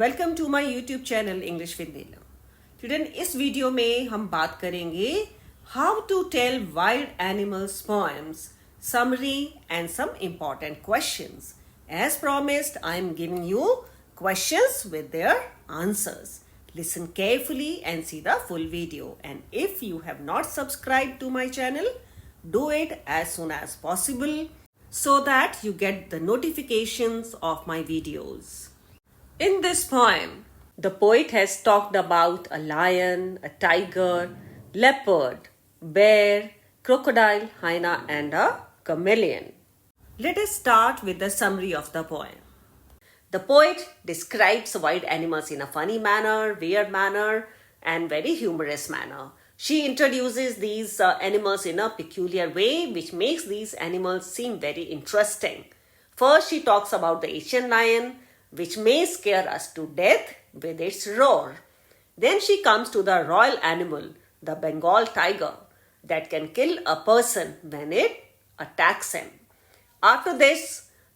Welcome to my YouTube channel English with Neelam. Children, इस video में हम बात करेंगे how to tell wild animals poems, summary and some important questions. As promised, I am giving you questions with their answers. Listen carefully and see the full video. And if you have not subscribed to my channel, do it as soon as possible so that you get the notifications of my videos. In this poem, the poet has talked about a lion, a tiger, leopard, bear, crocodile, hyena, and a chameleon. Let us start with the summary of the poem. The poet describes wild animals in a funny manner, weird manner, and very humorous manner. She introduces these animals in a peculiar way, which makes these animals seem very interesting. First, she talks about the Asian lion, which may scare us to death with its roar. Then she comes to the royal animal, the Bengal tiger, that can kill a person when it attacks him. After this,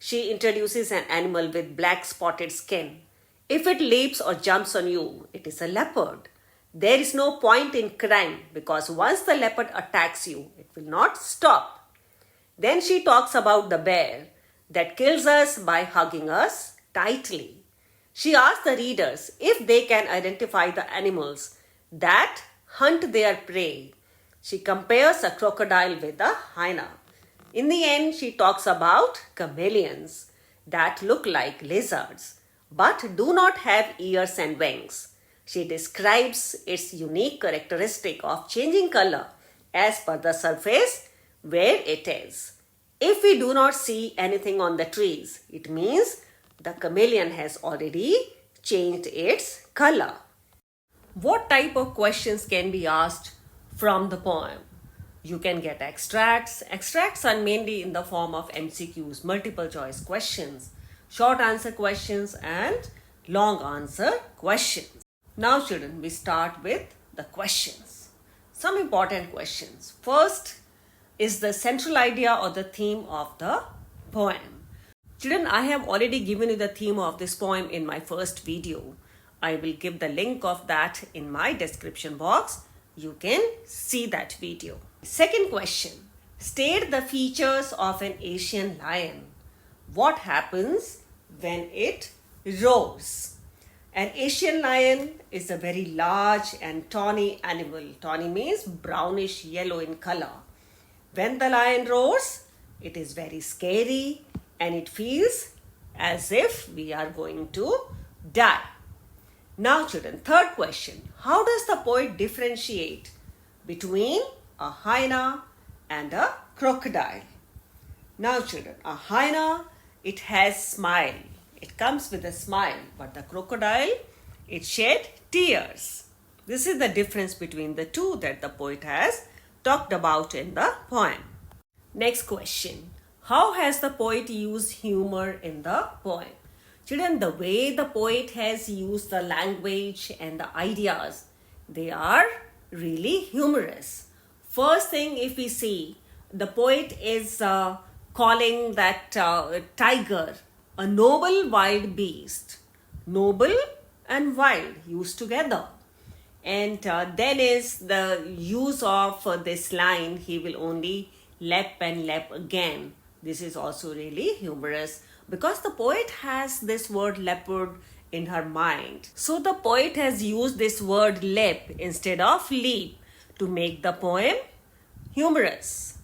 she introduces an animal with black spotted skin. If it leaps or jumps on you, it is a leopard. There is no point in crying because once the leopard attacks you, it will not stop. Then she talks about the bear that kills us by hugging us tightly. She asks the readers if they can identify the animals that hunt their prey. She compares a crocodile with a hyena. In the end, she talks about chameleons that look like lizards but do not have ears and wings. She describes its unique characteristic of changing color as per the surface where it is. If we do not see anything on the trees, it means the chameleon has already changed its color. What type of questions can be asked from the poem? You can get extracts. Extracts are mainly in the form of MCQs, multiple choice questions, short answer questions, and long answer questions. Now, children, we start with the questions. Some important questions. First is the central idea or the theme of the poem. Children, I have already given you the theme of this poem in my first video. I will give the link of that in my description box. You can see that video. Second question. State the features of an Asian lion. What happens when it roars? An Asian lion is a very large and tawny animal. Tawny means brownish yellow in color. When the lion roars, it is very scary and it feels as if we are going to die. Now, children, third question. How does the poet differentiate between a hyena and a crocodile? Now, children, a hyena, it has smile. It comes with a smile. But the crocodile, it shed tears. This is the difference between the two that the poet has talked about in the poem. Next question. How has the poet used humor in the poem? Children, the way the poet has used the language and the ideas, they are really humorous. First thing, if we see, the poet is calling that tiger a noble wild beast. Noble and wild used together. And then is the use of this line, he will only lap and lap again. This is also really humorous because the poet has this word leopard in her mind. So the poet has used this word lap instead of leap to make the poem humorous.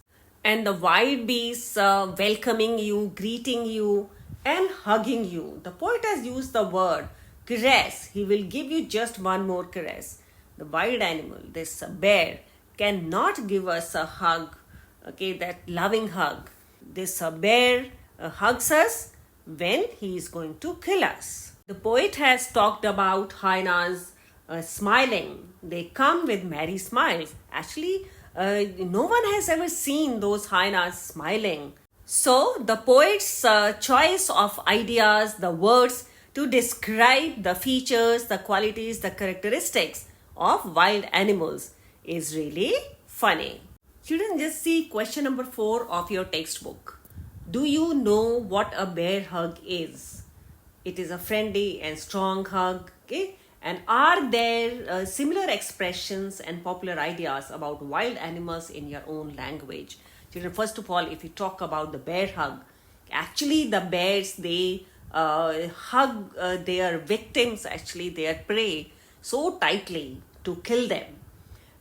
And the wild beasts welcoming you, greeting you, and hugging you. The poet has used the word caress. He will give you just one more caress. The wild animal, this bear, cannot give us a hug, okay, that loving hug. This bear hugs us when he is going to kill us. The poet has talked about hyenas smiling. They come with merry smiles. Actually, no one has ever seen those hyenas smiling. So, the poet's choice of ideas, the words to describe the features, the qualities, the characteristics of wild animals is really funny. Children, just see question number 4 of your textbook. Do you know what a bear hug is? it is a friendly and strong hug. Okay, and are there similar expressions and popular ideas about wild animals in your own language? Children, first of all, if you talk about the bear hug, actually the bears, they hug their victims, actually their prey, so tightly to kill them.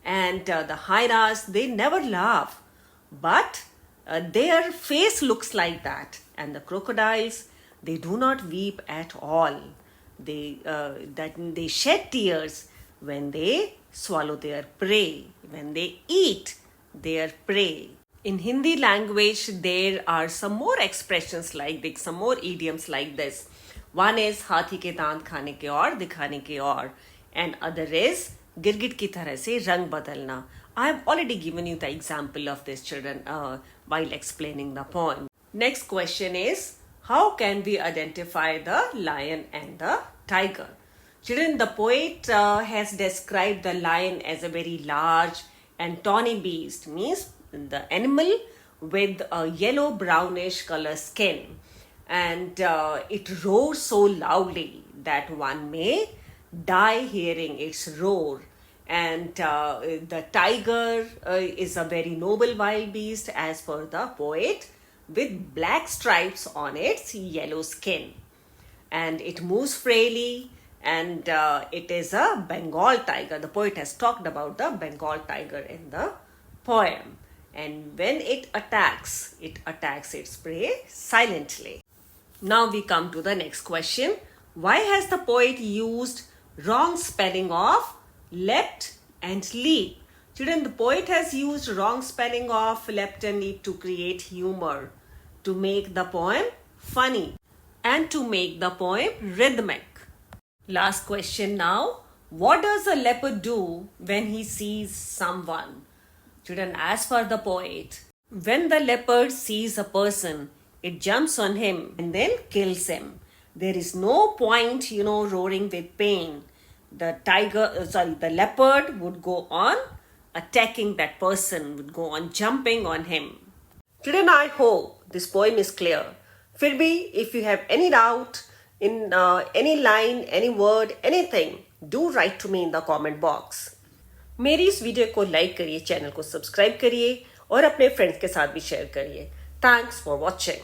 And the hyenas, they never laugh, but their face looks like that. And the crocodiles, they do not weep at all. They shed tears when they swallow their prey, when they eat their prey. In Hindi language, there are some more expressions like this, some more idioms like this. One is हाथी के दांत खाने के और दिखाने के और, and other is गिरगिट की तरह से रंग बदलना. I have already given you the example of this, children, while explaining the poem. Next question is, how can we identify the lion and the tiger? Children, the poet has described the lion as a very large and tawny beast, means the animal with a yellow brownish color skin, and it roars so loudly that one may die hearing its roar. And the tiger is a very noble wild beast as per the poet, with black stripes on its yellow skin, and it moves freely, and it is a Bengal tiger. The poet has talked about the Bengal tiger in the poem. And when it attacks its prey silently. Now we come to the next question. Why has the poet used wrong spelling of leapt and leap? Children, the poet has used wrong spelling of leapt and leap to create humor, to make the poem funny, and to make the poem rhythmic. Last question now. What does a leopard do when he sees someone? Children, as per the poet, when the leopard sees a person, it jumps on him and then kills him. There is no point, roaring with pain. The leopard would go on attacking that person, would go on jumping on him. Children, I hope this poem is clear. फिर भी, if you have any doubt in any line, any word, anything, do write to me in the comment box. मेरी इस video को like करिए, channel को subscribe करिए और अपने फ्रेंड्स के साथ भी शेयर करिए. Thanks for watching.